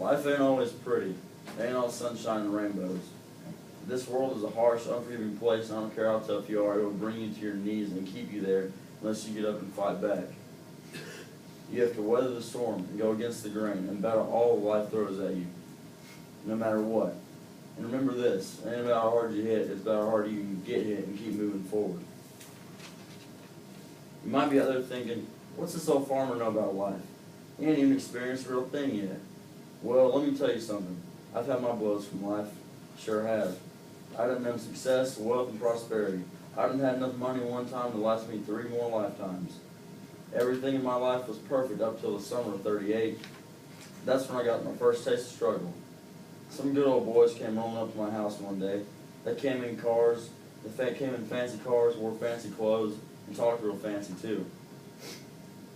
Life ain't always pretty. It ain't all sunshine and rainbows. This world is a harsh, unforgiving place, and I don't care how tough you are, it will bring you to your knees and keep you there unless you get up and fight back. You have to weather the storm and go against the grain and battle all that life throws at you, no matter what. And remember this, it ain't about how hard you hit, it's about how hard you can get hit and keep moving forward. You might be out there thinking, what's this old farmer know about life? He ain't even experienced a real thing yet. Well, let me tell you something. I've had my blows from life. Sure have. I done known success, wealth, and prosperity. I done had enough money one time to last me 3 more lifetimes. Everything in my life was perfect up till the summer of 38. That's when I got my first taste of struggle. Some good old boys came rolling up to my house one day. They came in cars. They came in fancy cars, wore fancy clothes, and talked real fancy too.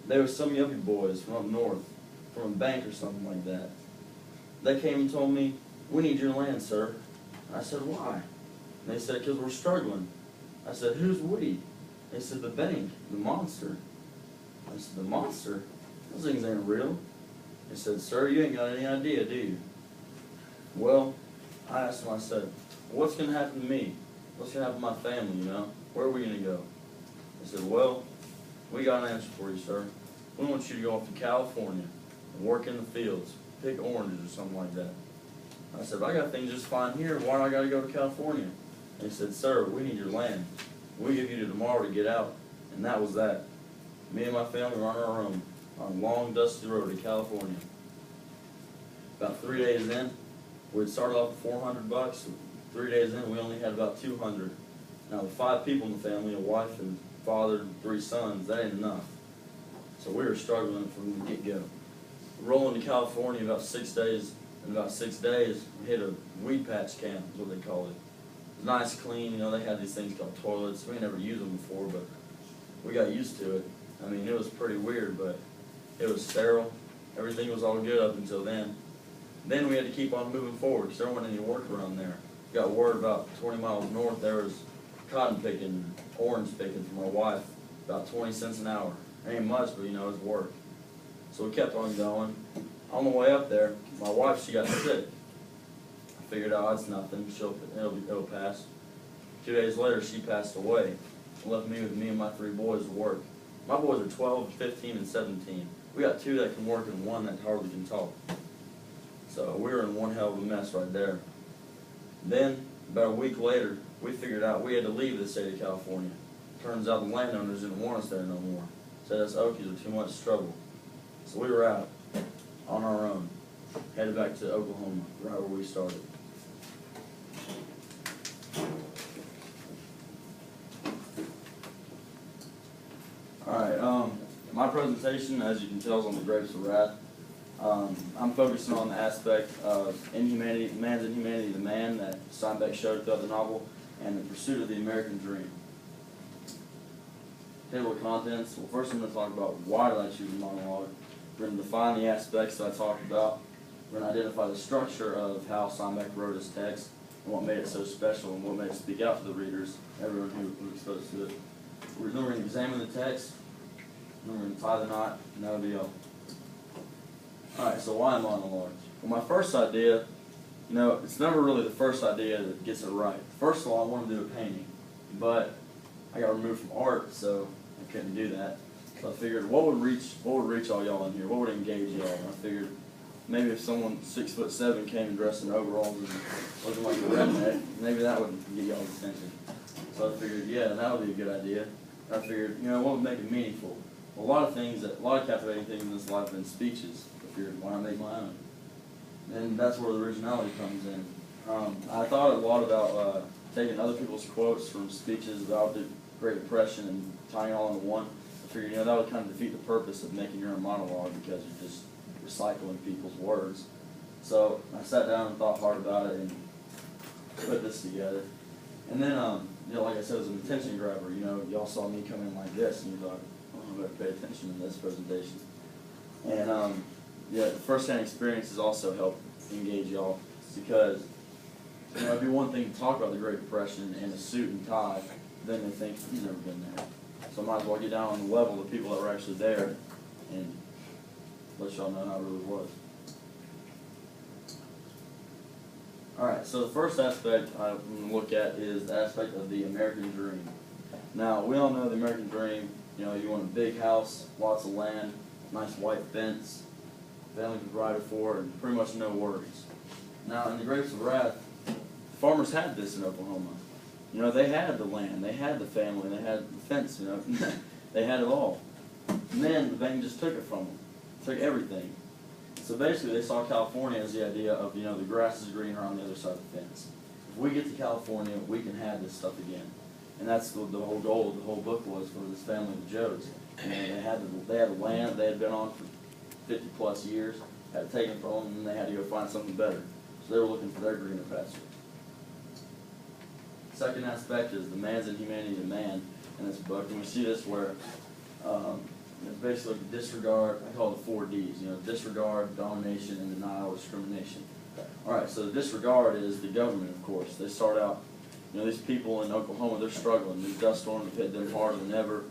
They were some yuppie boys from up north, from a bank or something like that. They came and told me, "We need your land, sir." I said, "Why?" And they said, "Because we're struggling." I said, "Who's we?" They said, "The bank, the monster." I said, "The monster? Those things ain't real." They said, "Sir, you ain't got any idea, do you?" Well, I asked them, I said, "What's going to happen to me? What's going to happen to my family, you know? Where are we going to go?" They said, "Well, we got an answer for you, sir. We want you to go off to California and work in the fields, pick oranges or something like that." I said, "I got things just fine here. Why do I got to go to California?" They said, "Sir, we need your land. We give you to tomorrow to get out." And that was that. Me and my family were on our own on a long, dusty road to California. About 3 days in, we'd started off with $400. 3 days in, we only had about 200. Now, with 5 people in the family, a wife and father and 3 sons, that ain't enough. So we were struggling from the get-go. Rolling to California about 6 days. In about 6 days, we hit a weed patch camp, is what they call it. It was nice, clean, you know, they had these things called toilets. We never used them before, but we got used to it. I mean, it was pretty weird, but it was sterile. Everything was all good up until then. Then we had to keep on moving forward because there wasn't any work around there. Got word about 20 miles north there was cotton picking, orange picking from my wife, about 20 cents an hour. It ain't much, but you know, it's work. So we kept on going. On the way up there, my wife, she got sick. I figured, oh, it's nothing. It'll pass. 2 days later, she passed away. Left me with me and my 3 boys to work. My boys are 12, 15, and 17. We got 2 that can work and 1 that hardly can talk. So we were in one hell of a mess right there. Then, about a week later, we figured out we had to leave the state of California. Turns out the landowners didn't want us there no more. Said us Okies are too much trouble. So we were out on our own, headed back to Oklahoma, right where we started. Alright, my presentation, as you can tell, is on the grapes of wrath. I'm focusing on the aspect of inhumanity, man's inhumanity to man that Steinbeck showed throughout the novel, and the pursuit of the American dream. Table of contents. Well, first I'm going to talk about why did I choose a monologue. We're going to define the aspects that I talked about. We're going to identify the structure of how Steinbeck wrote his text and what made it so special and what made it speak out to the readers, everyone who was exposed to it. Then we're going to examine the text, and then we're going to tie the knot, and that'll be all. Alright, so why a monologue? Well, my first idea, you know, it's never really the first idea that gets it right. First of all, I wanted to do a painting, but I got removed from art, so I couldn't do that. So I figured, what would reach all y'all in here? What would engage y'all? And I figured, maybe if someone 6'7" came and dressed in overalls and looking like a redneck, maybe that would get y'all's attention. So I figured, yeah, that would be a good idea. I figured, you know, what would make it meaningful? Well, a lot of captivating things in this life have been speeches. I figured, why not make my own? And that's where the originality comes in. I thought a lot about taking other people's quotes from speeches about the Great Depression and tying it all into one. I figured, you know, that would kind of defeat the purpose of making your own monologue because you're just recycling people's words. So I sat down and thought hard about it and put this together. And then, you know, like I said, it was an attention grabber. You know, y'all saw me come in like this, and you thought, oh, I better pay attention in this presentation. And yeah, the first-hand experiences also help engage y'all because, you know, it'd be one thing to talk about the Great Depression in a suit and tie, then they think he's never been there. So I might as well get down on the level of the people that were actually there and let y'all know how it really was. All right, so the first aspect I'm going to look at is the aspect of the American dream. Now, we all know the American dream. You know, you want a big house, lots of land, nice white fence, family provided for, and pretty much no worries. Now, in the Grapes of Wrath, farmers had this in Oklahoma. You know, they had the land, they had the family, they had the fence, you know, they had it all. And then the bank just took it from them, took everything. So basically, they saw California as the idea of, you know, the grass is greener on the other side of the fence. If we get to California, we can have this stuff again. And that's the whole goal of the whole book was for this family of Jodes. You know, they had the land they had been on for 50 plus years, had it taken from them, and they had to go find something better. So they were looking for their greener pasture. Second aspect is the man's inhumanity of man in this book, and we see this where it's basically like disregard. I call it the 4 Ds. You know, disregard, domination, and denial, discrimination. All right, so the disregard is the government, of course. They start out. You know, these people in Oklahoma, they're struggling. These dust storms have hit them harder than ever.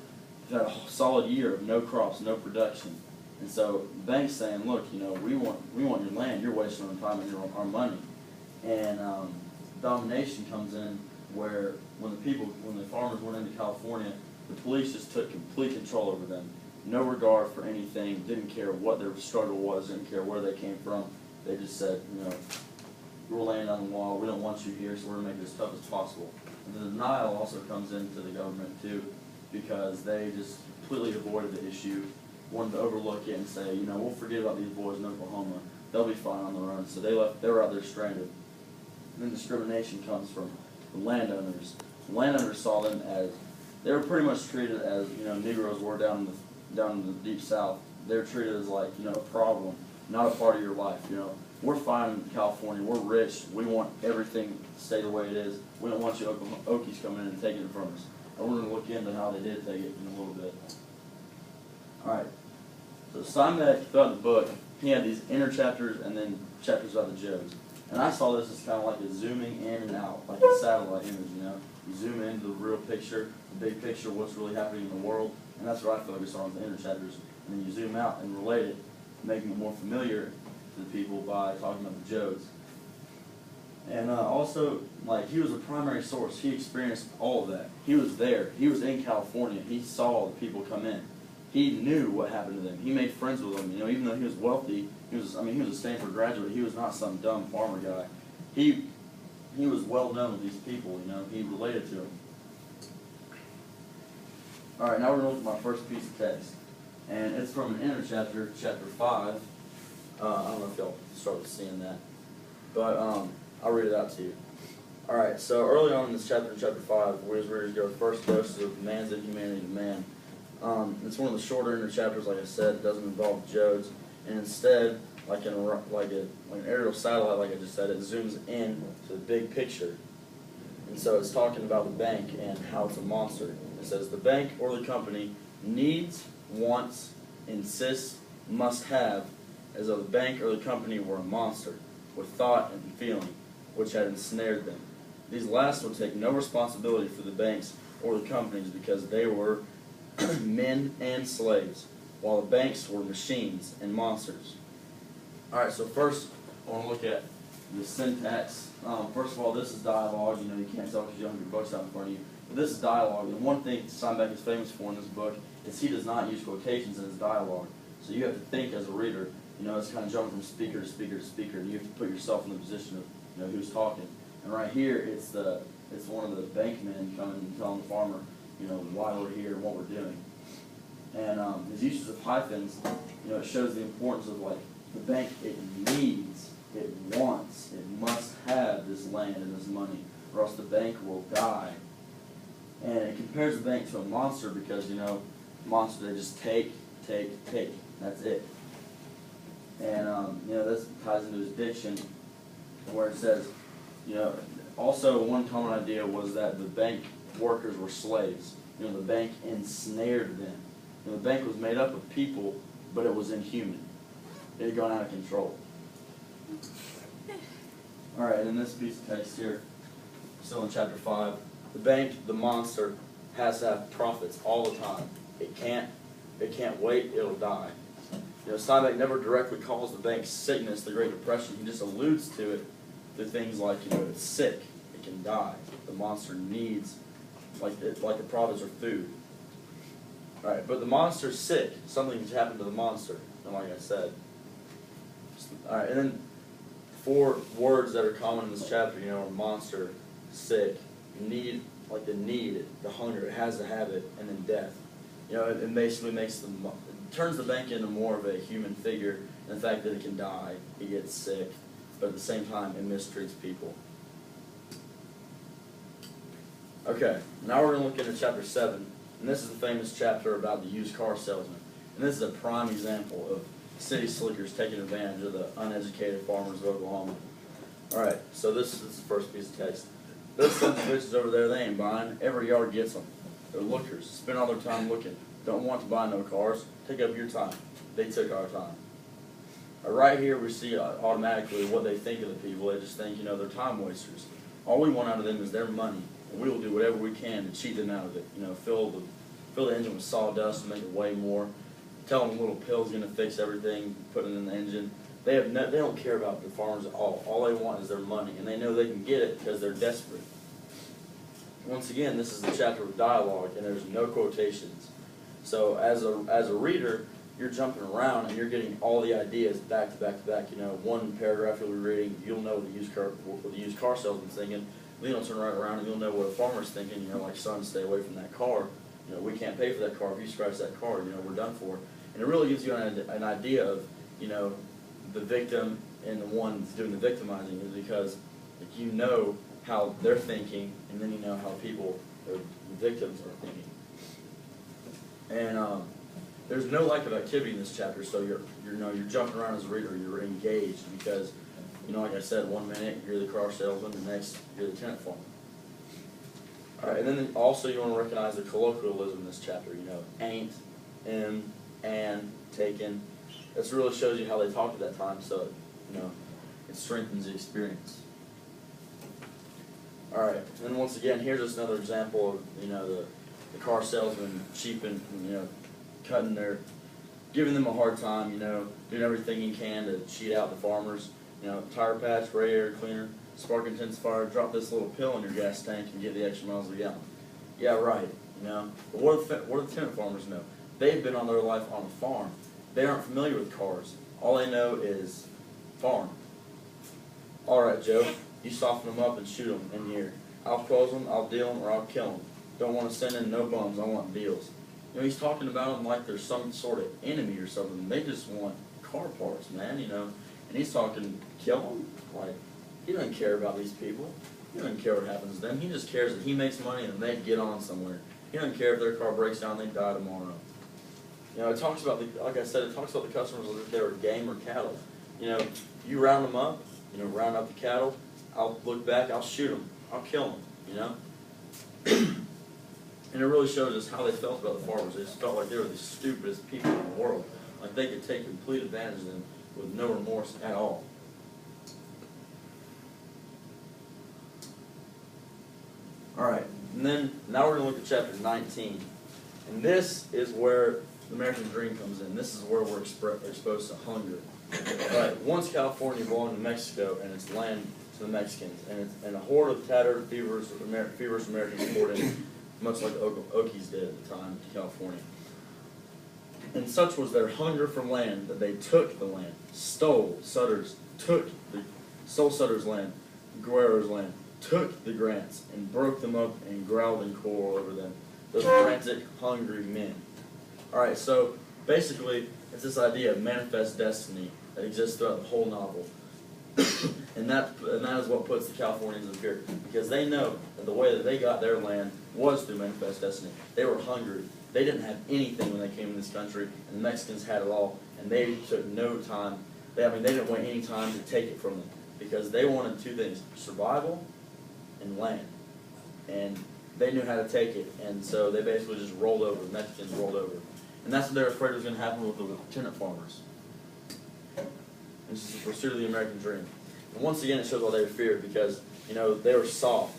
They've had a solid year of no crops, no production. And so the bank's saying, look, you know, we want your land. You're wasting our time and our money. And domination comes in where when the farmers went into California, the police just took complete control over them. No regard for anything, didn't care what their struggle was, didn't care where they came from. They just said, you know, we're laying on the wall, we don't want you here, so we're going to make it as tough as possible. And the denial also comes into the government too, because they just completely avoided the issue, wanted to overlook it and say, you know, we'll forget about these boys in Oklahoma, they'll be fine on their own. So they were out there stranded. And then discrimination comes from the landowners. The landowners saw them as, they were pretty much treated as, you know, Negroes were down in the deep South. They're treated as like, you know, a problem, not a part of your life, you know. We're fine in California, we're rich, we want everything to stay the way it is. We don't want you Okies coming in and taking it from us. And we're going to look into how they did take it in a little bit. Alright, so Steinbeck, throughout the book, he had these inner chapters and then chapters about the Jodes. And I saw this as kind of like a zooming in and out, like a satellite image, you know. You zoom into the real picture, the big picture of what's really happening in the world, and that's what I focus on, the inner chapters. And then you zoom out and relate it, making it more familiar to the people by talking about the Jodes. And also, like, he was a primary source. He experienced all of that. He was there. He was in California. He saw the people come in. He knew what happened to them. He made friends with them. You know, even though he was wealthy, he was a Stanford graduate. He was not some dumb farmer guy. He was well known with these people. You know, he related to them. All right, now we're going to look at my first piece of text, and it's from an inner chapter, chapter 5. I don't know if y'all started seeing that, but I'll read it out to you. All right, so early on in this chapter, in chapter 5, we as readers go first doses of man's inhumanity to man. It's one of the shorter inner chapters, like I said. It doesn't involve Jodes, and instead, like an aerial satellite, like I just said, it zooms in to the big picture. And so it's talking about the bank and how it's a monster. It says the bank or the company needs, wants, insists, must have, as though the bank or the company were a monster, with thought and feeling, which had ensnared them. These last would take no responsibility for the banks or the companies because they were men and slaves, while the banks were machines and monsters. Alright, so first I want to look at the syntax. First of all, this is dialogue. You know, you can't tell because you don't have your books out in front of you. But this is dialogue. And one thing Steinbeck is famous for in this book is he does not use quotations in his dialogue. So you have to think as a reader. You know, it's kind of jumping from speaker to speaker to speaker, and you have to put yourself in the position of, you know, who's talking. And right here, it's one of the bankmen coming and telling the farmer, you know, why we're here and what we're doing. And his uses of hyphens, you know, it shows the importance of, like, the bank, it needs, it wants, it must have this land and this money, or else the bank will die. And it compares the bank to a monster because, you know, monster, they just take. That's it. And, you know, this ties into his diction where it says, you know, also one common idea was that the bank workers were slaves. You know, the bank ensnared them. You know, the bank was made up of people, but it was inhuman. It had gone out of control. All right, and in this piece of text here, still in chapter 5, the bank, the monster, has to have profits all the time. It can't wait, it'll die. You know, Steinbeck never directly calls the bank sickness, the Great Depression. He just alludes to it through things like, it's sick, it can die. The monster needs, like the prophets are food. All right, but the monster's sick. Something's happened to the monster, and like I said. All right, and then 4 words that are common in this chapter, are monster, sick, need, like the need, the hunger, it has to have it, and then death. It basically turns the bank into more of a human figure, and the fact that it can die, it gets sick, but at the same time, it mistreats people. Okay, now we're going to look into chapter 7, and this is the famous chapter about the used car salesman. And this is a prime example of city slickers taking advantage of the uneducated farmers of Oklahoma. Alright, so this is the first piece of text. Those sons of bitches over there, they ain't buying. Every yard gets them. They're lookers. Spend all their time looking. Don't want to buy no cars. Take up your time. They took our time. Right here we see automatically what they think of the people. They just think, they're time wasters. All we want out of them is their money. And we will do whatever we can to cheat them out of it. Fill the engine with sawdust and make it weigh more. Tell them a little pill's going to fix everything, put it in the engine. They don't care about the farmers at all. All they want is their money, and they know they can get it because they're desperate. Once again, this is the chapter of dialogue, and there's no quotations. So as a reader, you're jumping around and you're getting all the ideas back to back to back. One paragraph you'll be reading, you'll know what the used car salesman's thinking. Then you'll turn right around and you'll know what a farmer's thinking. Like, son, stay away from that car. We can't pay for that car. If you scratch that car, we're done for. And it really gives you an idea of, the victim and the one that's doing the victimizing, is because you know how they're thinking, and then you know how the victims are thinking. And there's no lack of activity in this chapter, so you're jumping around as a reader. You're engaged because, like I said, 1 minute you're the car salesman, the next you're the tenant farmer. All right, and then also you want to recognize the colloquialism in this chapter. Ain't, and, taken. This really shows you how they talked at that time, so it strengthens the experience. All right, and then once again, here's just another example of the car salesman cheaping, giving them a hard time, doing everything he can to cheat out the farmers. Tire patch, radiator cleaner, spark intensifier, drop this little pill in your gas tank and get the extra miles a gallon. Yeah, right. But what do the tenant farmers know? They've been on their life on a farm. They aren't familiar with cars. All they know is farm. All right, Joe, you soften them up and shoot them in here. I'll close them, I'll deal them, or I'll kill them. Don't want to send in no bums, I want deals. He's talking about them like they're some sort of enemy or something. They just want car parts, man, And he's talking, kill them? Like, he doesn't care about these people. He doesn't care what happens to them. He just cares that he makes money and they get on somewhere. He doesn't care if their car breaks down, they die tomorrow. It talks about like I said, it talks about the customers as if they were game or cattle. You round them up, round up the cattle. I'll look back, I'll shoot them, I'll kill them, And it really shows us how they felt about the farmers. They just felt like they were the stupidest people in the world. Like they could take complete advantage of them with no remorse at all. All right, and then now we're going to look at chapter 19. And this is where the American dream comes in. This is where we're exposed to hunger. Right, once California belonged to Mexico and its land to the Mexicans, and a horde of tattered, feverish Americans poured in, much like the Okies did at the time to California. And such was their hunger for land that they took the land, stole Sutter's land, Guerrero's land, took the grants, and broke them up and growled in quarrel over them. Those frantic, hungry men. Alright, so basically, it's this idea of manifest destiny that exists throughout the whole novel. and that is what puts the Californians in fear, because they know that the way that they got their land was through manifest destiny. They were hungry. They didn't have anything when they came to this country, and the Mexicans had it all, and they took no time. They didn't wait any time to take it from them, because they wanted 2 things: survival and land. And they knew how to take it, and so they basically just rolled over. The Mexicans rolled over. And that's what they were afraid was going to happen with the tenant farmers. This is the pursuit of the American dream. And once again, it shows why they were feared, because, they were soft.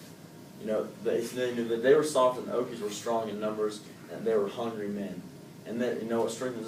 They knew that they were soft and the Okies were strong in numbers, and they were hungry men. And that, what strengthens